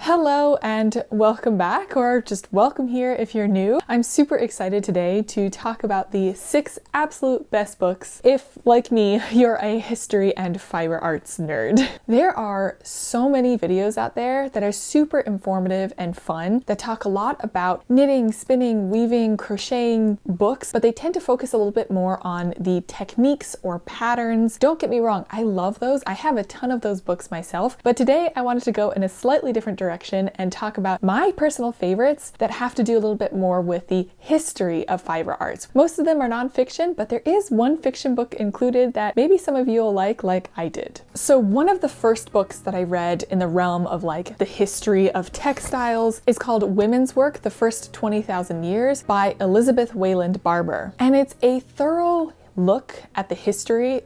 Hello and welcome back, or just welcome here if you're new. I'm super excited today to talk about the 6 absolute best books if, like me, you're a history and fiber arts nerd. There are so many videos out there that are super informative and fun that talk a lot about knitting, spinning, weaving, crocheting books, but they tend to focus a little bit more on the techniques or patterns. Don't get me wrong, I love those. I have a ton of those books myself, but today I wanted to go in a slightly different direction and talk about my personal favorites that have to do a little bit more with the history of fiber arts. Most of them are nonfiction, but there is one fiction book included that maybe some of you will like I did. So one of the first books that I read in the realm of like the history of textiles is called Women's Work, The First 20,000 Years by Elizabeth Wayland Barber. And it's a thorough look at the history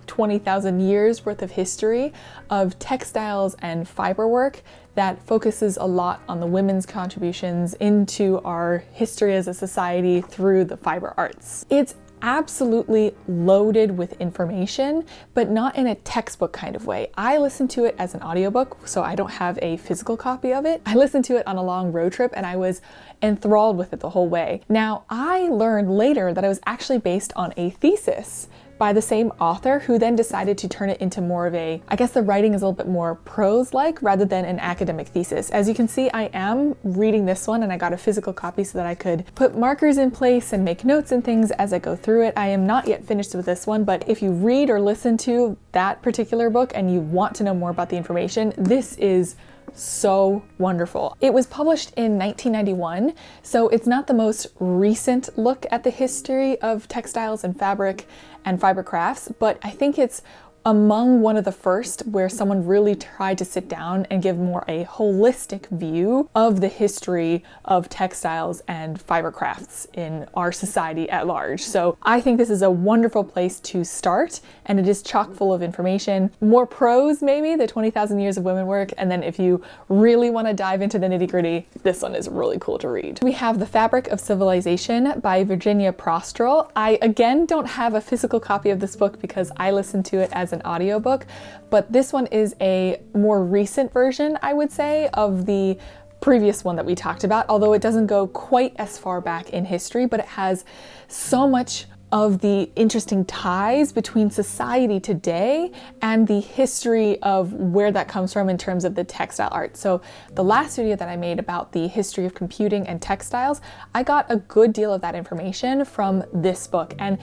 20,000 years worth of history of textiles and fiber work that focuses a lot on the women's contributions into our history as a society through the fiber arts. It's absolutely loaded with information, but not in a textbook kind of way. I listened to it as an audiobook, so I don't have a physical copy of it. I listened to it on a long road trip and I was enthralled with it the whole way. Now, I learned later that it was actually based on a thesis by the same author who then decided to turn it into more of a, I guess the writing is a little bit more prose-like rather than an academic thesis. As you can see, I am reading this one and I got a physical copy so that I could put markers in place and make notes and things as I go through it. I am not yet finished with this one, but if you read or listen to that particular book and you want to know more about the information, this is so wonderful. It was published in 1991, so it's not the most recent look at the history of textiles and fabric and fiber crafts, but I think it's among one of the first where someone really tried to sit down and give more a holistic view of the history of textiles and fiber crafts in our society at large. So I think this is a wonderful place to start, and it is chock full of information. More prose maybe, the 20,000 Years of Women Work, and then if you really want to dive into the nitty-gritty, this one is really cool to read. We have The Fabric of Civilization by Virginia Prostrel. I again don't have a physical copy of this book because I listened to it as an audiobook, but this one is a more recent version, I would say, of the previous one that we talked about, although it doesn't go quite as far back in history, but it has so much of the interesting ties between society today and the history of where that comes from in terms of the textile art. So the last video that I made about the history of computing and textiles, I got a good deal of that information from this book. And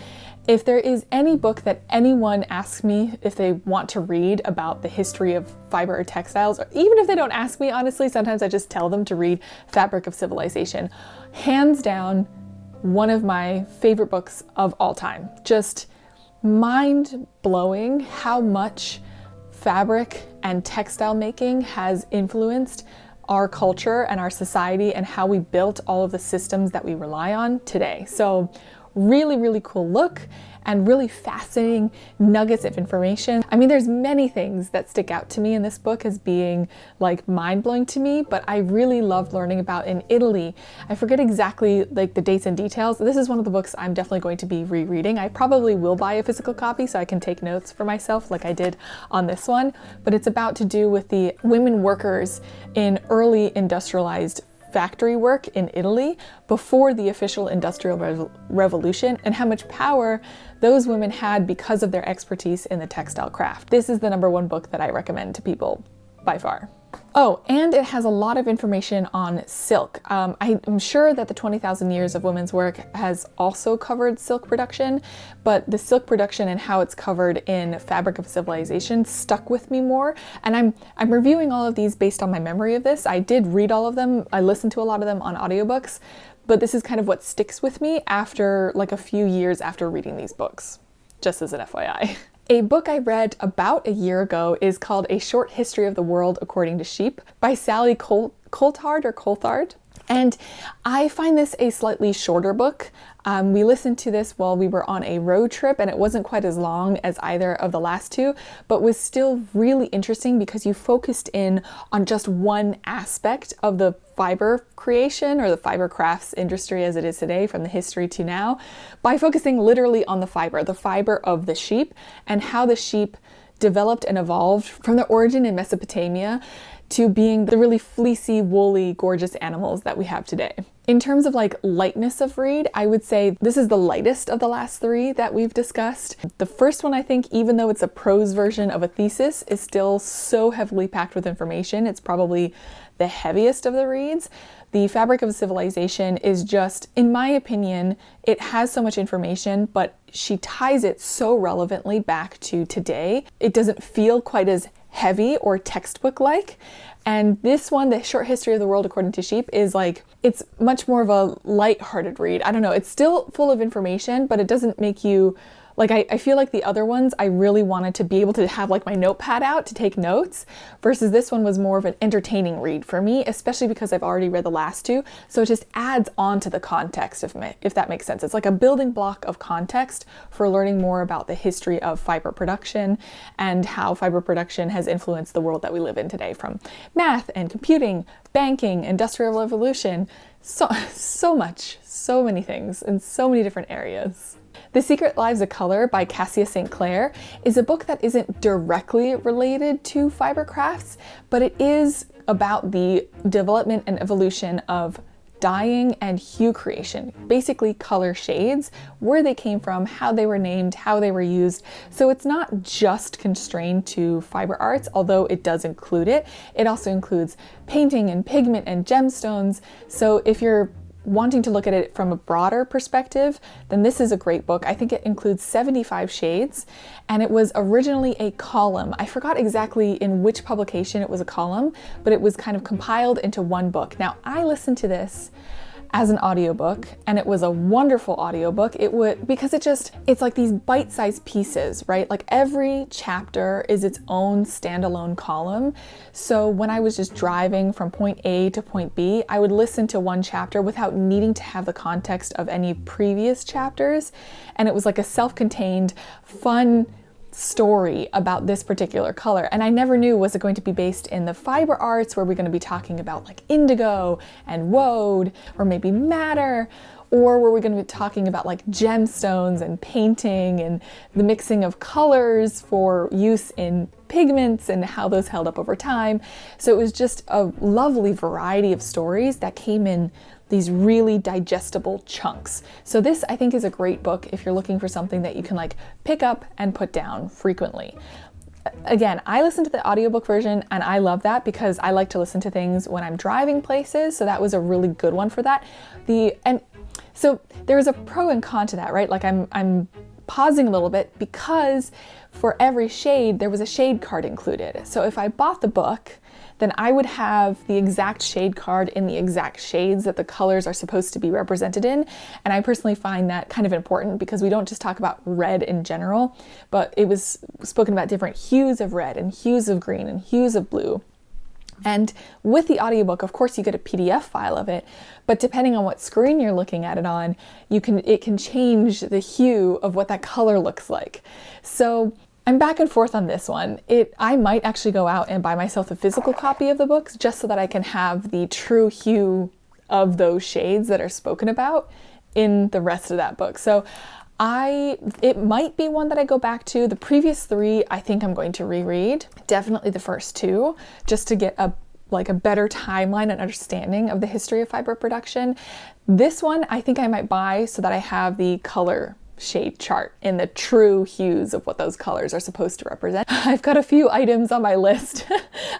if there is any book that anyone asks me if they want to read about the history of fiber or textiles, or even if they don't ask me, honestly, sometimes I just tell them to read Fabric of Civilization. Hands down, one of my favorite books of all time. Just mind-blowing how much fabric and textile making has influenced our culture and our society and how we built all of the systems that we rely on today. So really, really cool look and really fascinating nuggets of information. I mean, there's many things that stick out to me in this book as being like mind-blowing to me, but I really loved learning about in Italy. I forget exactly like the dates and details. This is one of the books I'm definitely going to be rereading. I probably will buy a physical copy so I can take notes for myself like I did on this one, but it's about to do with the women workers in early industrialized factory work in Italy before the official Industrial Revolution and how much power those women had because of their expertise in the textile craft. This is the #1 book that I recommend to people by far. Oh, and it has a lot of information on silk. I'm sure that the 20,000 Years of Women's Work has also covered silk production, but the silk production and how it's covered in Fabric of Civilization stuck with me more. And I'm reviewing all of these based on my memory of this. I did read all of them. I listened to a lot of them on audiobooks, but this is kind of what sticks with me after like a few years after reading these books, just as an FYI. A book I read about a year ago is called A Short History of the World According to Sheep by Sally Coulthard. And I find this a slightly shorter book. We listened to this while we were on a road trip, and it wasn't quite as long as either of the last two, but was still really interesting because you focused in on just one aspect of the fiber creation or the fiber crafts industry as it is today from the history to now by focusing literally on the fiber of the sheep and how the sheep developed and evolved from their origin in Mesopotamia to being the really fleecy, woolly, gorgeous animals that we have today. In terms of like lightness of read, I would say this is the lightest of the last three that we've discussed. The first one, I think, even though it's a prose version of a thesis, is still so heavily packed with information. It's probably the heaviest of the reads. The Fabric of Civilization is just, in my opinion, it has so much information, but she ties it so relevantly back to today. It doesn't feel quite as heavy or textbook-like. And this one, The Short History of the World According to Sheep, is like, it's much more of a light-hearted read. I don't know, it's still full of information, but it doesn't make you, like, I feel like the other ones, I really wanted to be able to have like my notepad out to take notes, versus this one was more of an entertaining read for me, especially because I've already read the last two. So it just adds on to the context, if that makes sense. It's like a building block of context for learning more about the history of fiber production and how fiber production has influenced the world that we live in today, from math and computing, banking, industrial revolution, so much, so many things in so many different areas. The Secret Lives of Color by Cassia St. Clair is a book that isn't directly related to fiber crafts, but it is about the development and evolution of dyeing and hue creation, basically color shades, where they came from, how they were named, how they were used. So it's not just constrained to fiber arts, although it does include it. It also includes painting and pigment and gemstones. So if you're wanting to look at it from a broader perspective, then this is a great book. I think it includes 75 shades, and it was originally a column. I forgot exactly in which publication it was a column, but it was kind of compiled into one book. Now, I listened to this as an audiobook, and it was a wonderful audiobook. Because it's like these bite-sized pieces, right? Like every chapter is its own standalone column. So when I was just driving from point A to point B, I would listen to one chapter without needing to have the context of any previous chapters. And it was like a self-contained, fun story about this particular color. And I never knew, was it going to be based in the fiber arts, where we're going to be talking about like indigo and woad, or maybe madder, or were we going to be talking about like gemstones and painting and the mixing of colors for use in pigments and how those held up over time. So it was just a lovely variety of stories that came in these really digestible chunks. So this, I think, is a great book if you're looking for something that you can like pick up and put down frequently. Again, I listened to the audiobook version, and I love that because I like to listen to things when I'm driving places. So that was a really good one for that. And so there is a pro and con to that, right? Like I'm pausing a little bit because for every shade, there was a shade card included. So if I bought the book, then I would have the exact shade card in the exact shades that the colors are supposed to be represented in. And I personally find that kind of important because we don't just talk about red in general, but it was spoken about different hues of red and hues of green and hues of blue. And with the audiobook, of course, you get a PDF file of it, but depending on what screen you're looking at it on, it can change the hue of what that color looks like. So I'm back and forth on this one. I might actually go out and buy myself a physical copy of the books just so that I can have the true hue of those shades that are spoken about in the rest of that book. So it might be one that I go back to. The previous three, I think I'm going to reread. Definitely the first two, just to get a better timeline and understanding of the history of fiber production. This one, I think I might buy so that I have the color shade chart in the true hues of what those colors are supposed to represent. I've got a few items on my list,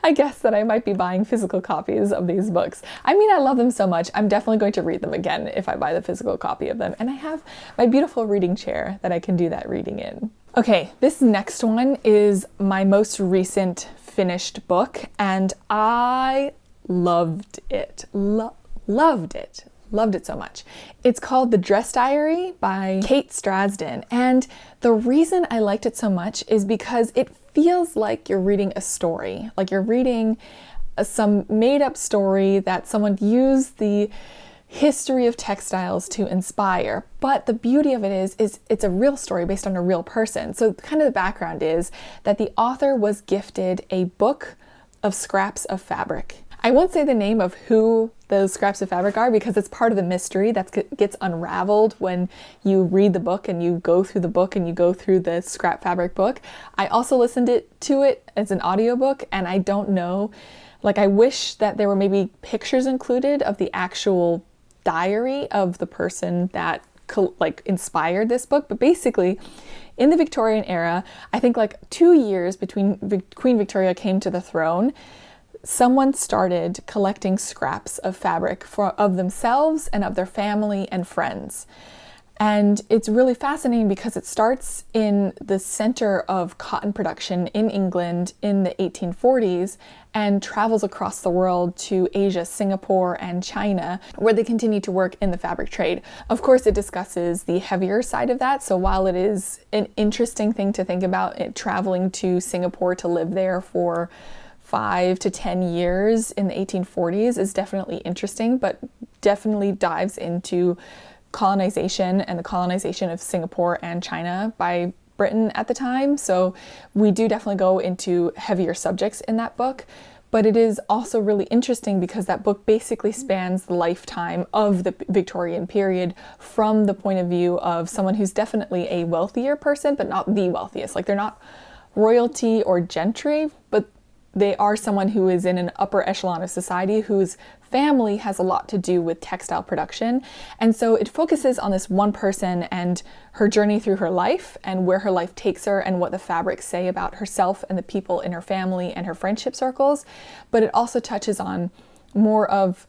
I guess, that I might be buying physical copies of these books. I mean, I love them so much. I'm definitely going to read them again if I buy the physical copy of them. And I have my beautiful reading chair that I can do that reading in. Okay, this next one is my most recent finished book, and I loved it. Loved it. Loved it so much. It's called The Dress Diary by Kate Strasden. And the reason I liked it so much is because it feels like you're reading a story. Like you're reading some made up story that someone used the history of textiles to inspire. But the beauty of it is it's a real story based on a real person. So kind of the background is that the author was gifted a book of scraps of fabric. I won't say the name of who those scraps of fabric are because it's part of the mystery that gets unraveled when you read the book and you go through the book and you go through the scrap fabric book. I also listened to it as an audiobook, and I don't know Like, I wish that there were maybe pictures included of the actual diary of the person that like inspired this book. But basically, in the Victorian era, I think like 2 years between Queen Victoria came to the throne, someone started collecting scraps of fabric of themselves and of their family and friends. And it's really fascinating because it starts in the center of cotton production in England in the 1840s and travels across the world to Asia, Singapore, and China, where they continue to work in the fabric trade. Of course, it discusses the heavier side of that. So while it is an interesting thing to think about, traveling to Singapore to live there for 5 to 10 years in the 1840s is definitely interesting, but definitely dives into colonization and the colonization of Singapore and China by Britain at the time. So we do definitely go into heavier subjects in that book, but it is also really interesting because that book basically spans the lifetime of the Victorian period from the point of view of someone who's definitely a wealthier person, but not the wealthiest. Like, they're not royalty or gentry, but they are someone who is in an upper echelon of society whose family has a lot to do with textile production. And so it focuses on this one person and her journey through her life and where her life takes her and what the fabrics say about herself and the people in her family and her friendship circles. But it also touches on more of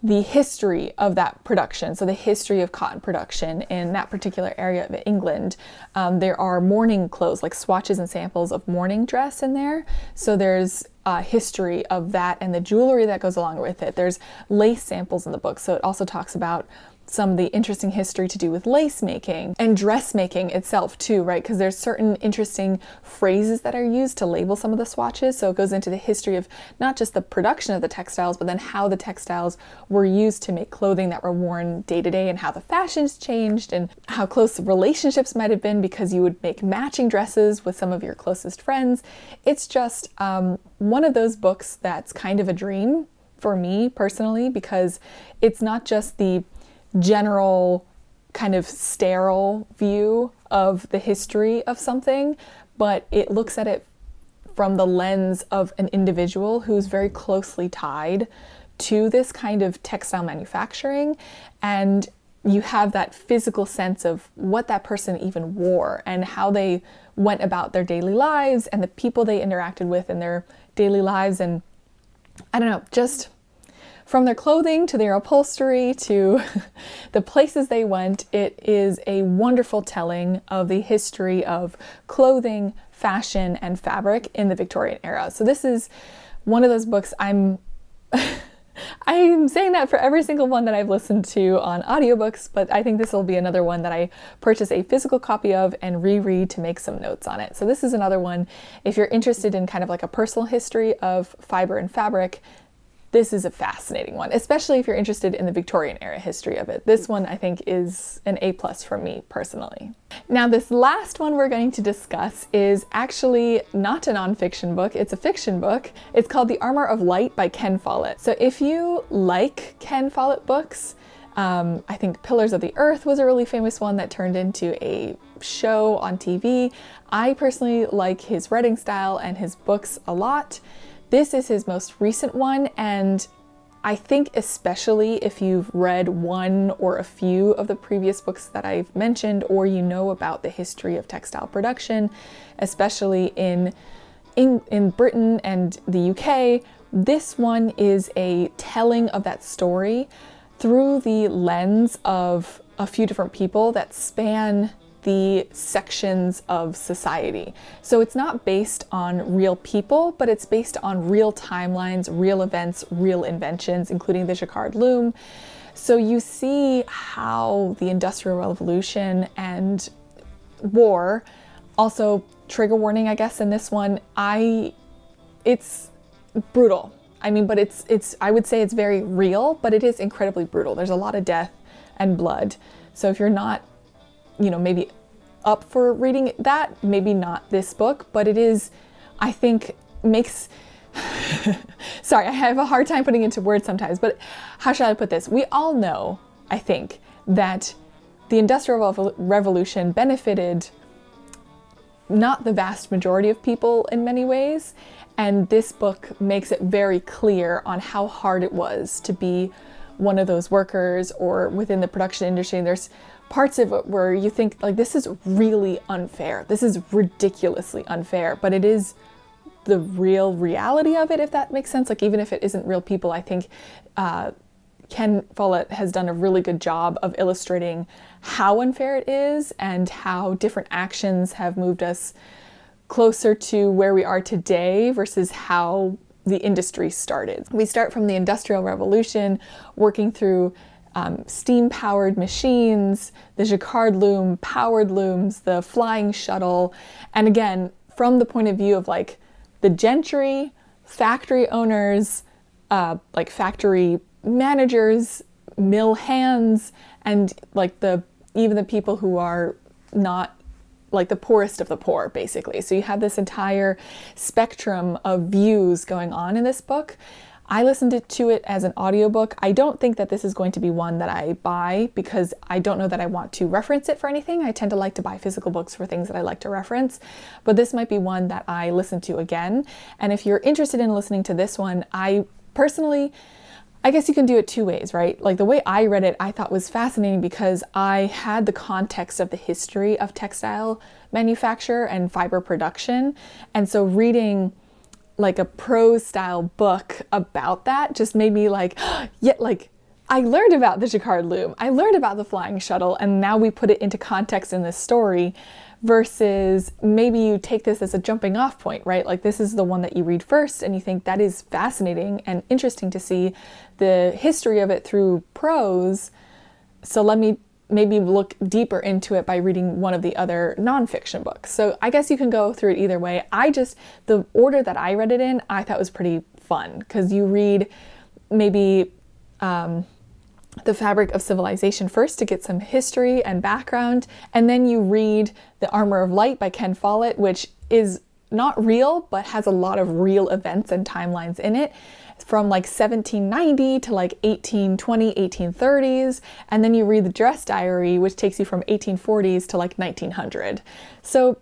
the history of that production. So the history of cotton production in that particular area of England. There are mourning clothes, like swatches and samples of mourning dress in there. So there's history of that and the jewelry that goes along with it. There's lace samples in the book. So it also talks about some of the interesting history to do with lace making and dressmaking itself too, right? Because there's certain interesting phrases that are used to label some of the swatches. So it goes into the history of not just the production of the textiles, but then how the textiles were used to make clothing that were worn day to day and how the fashions changed and how close relationships might have been because you would make matching dresses with some of your closest friends. It's just one of those books that's kind of a dream for me personally, because it's not just the general kind of sterile view of the history of something, but it looks at it from the lens of an individual who's very closely tied to this kind of textile manufacturing. And you have that physical sense of what that person even wore and how they went about their daily lives and the people they interacted with in their daily lives. And I don't know, just from their clothing to their upholstery to the places they went, it is a wonderful telling of the history of clothing, fashion, and fabric in the Victorian era. So this is one of those books I'm saying that for every single one that I've listened to on audiobooks, but I think this will be another one that I purchase a physical copy of and reread to make some notes on it. So this is another one, if you're interested in kind of like a personal history of fiber and fabric, this is a fascinating one, especially if you're interested in the Victorian era history of it. This one I think is an A+ for me personally. Now this last one we're going to discuss is actually not a nonfiction book, it's a fiction book. It's called The Armor of Light by Ken Follett. So if you like Ken Follett books, I think Pillars of the Earth was a really famous one that turned into a show on TV. I personally like his writing style and his books a lot. This is his most recent one, and I think especially if you've read one or a few of the previous books that I've mentioned, or you know about the history of textile production, especially in Britain and the UK, this one is a telling of that story through the lens of a few different people that span the sections of society. So it's not based on real people, but it's based on real timelines, real events, real inventions, including the jacquard loom. So you see how the Industrial Revolution and war, also trigger warning, I guess, in this one, it's brutal. I mean, but I would say it's very real, but it is incredibly brutal. There's a lot of death and blood. So if you're not, maybe up for reading that, maybe not this book, but it is, I think, makes, sorry, I have a hard time putting into words sometimes, but how shall I put this? We all know, I think, that the Industrial Revolution benefited not the vast majority of people in many ways, And this book makes it very clear on how hard it was to be one of those workers or within the production industry. And there's parts of it where you think like, this is really unfair. This is ridiculously unfair, but it is the real reality of it, if that makes sense. Like, even if it isn't real people, I think Ken Follett has done a really good job of illustrating how unfair it is and how different actions have moved us closer to where we are today versus how the industry started. We start from the Industrial Revolution, working through steam-powered machines, the jacquard loom, powered looms, the flying shuttle, and again, from the point of view of like the gentry, factory owners, like factory managers, mill hands, and like even the people who are not like the poorest of the poor, basically. So you have this entire spectrum of views going on in this book. I listened to it as an audiobook. I don't think that this is going to be one that I buy because I don't know that I want to reference it for anything. I tend to like to buy physical books for things that I like to reference, but this might be one that I listen to again. And if you're interested in listening to this one, I guess you can do it two ways, right? Like the way I read it, I thought was fascinating because I had the context of the history of textile manufacture and fiber production. And so reading like a prose style book about that just made me like, yeah, like I learned about the jacquard loom, I learned about the flying shuttle, and now we put it into context in this story, versus maybe you take this as a jumping off point, right? Like this is the one that you read first and you think that is fascinating and interesting to see the history of it through prose. So let me maybe look deeper into it by reading one of the other nonfiction books. So I guess you can go through it either way. The order that I read it in, I thought was pretty fun because you read maybe The Fabric of Civilization first to get some history and background, and then you read The Armor of Light by Ken Follett, which is not real, but has a lot of real events and timelines in it, from like 1790 to like 1820, 1830s, and then you read The Dress Diary, which takes you from 1840s to like 1900. So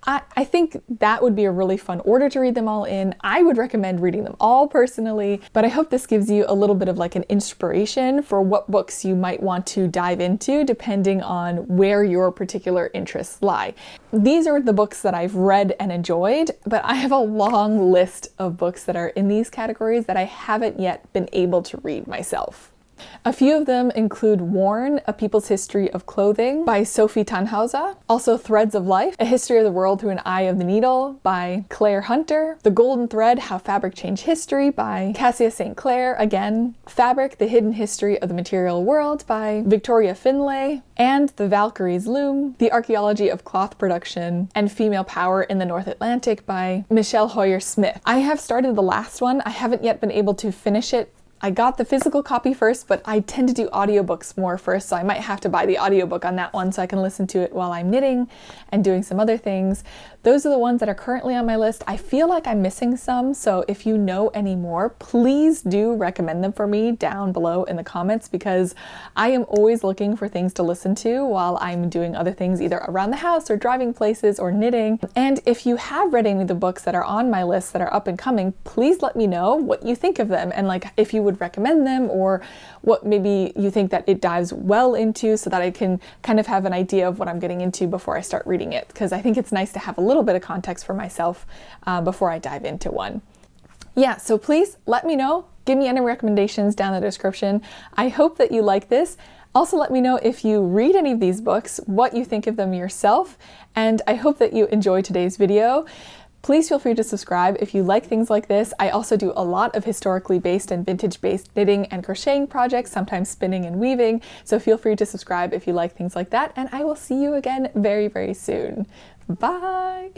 I think that would be a really fun order to read them all in. I would recommend reading them all personally, but I hope this gives you a little bit of like an inspiration for what books you might want to dive into depending on where your particular interests lie. These are the books that I've read and enjoyed, but I have a long list of books that are in these categories that I haven't yet been able to read myself. A few of them include Worn, A People's History of Clothing by Sophie Tannhauser, also Threads of Life, A History of the World Through an Eye of the Needle by Claire Hunter, The Golden Thread, How Fabric Changed History by Cassia St. Clair, again, Fabric, The Hidden History of the Material World by Victoria Finlay, and The Valkyrie's Loom, The Archaeology of Cloth Production and Female Power in the North Atlantic by Michelle Hoyer Smith. I have started the last one. I haven't yet been able to finish it. I got the physical copy first, but I tend to do audiobooks more first, so I might have to buy the audiobook on that one so I can listen to it while I'm knitting and doing some other things. Those are the ones that are currently on my list. I feel like I'm missing some, so if you know any more, please do recommend them for me down below in the comments, because I am always looking for things to listen to while I'm doing other things, either around the house or driving places or knitting. And if you have read any of the books that are on my list that are up and coming, please let me know what you think of them and like if you would recommend them or what maybe you think that it dives well into, so that I can kind of have an idea of what I'm getting into before I start reading it, because I think it's nice to have a little bit of context for myself before I dive into one. Yeah, so please let me know. Give me any recommendations down in the description. I hope that you like this. Also let me know if you read any of these books, what you think of them yourself, and I hope that you enjoyed today's video. Please feel free to subscribe if you like things like this. I also do a lot of historically based and vintage based knitting and crocheting projects, sometimes spinning and weaving, so feel free to subscribe if you like things like that, and I will see you again very, very soon. Bye!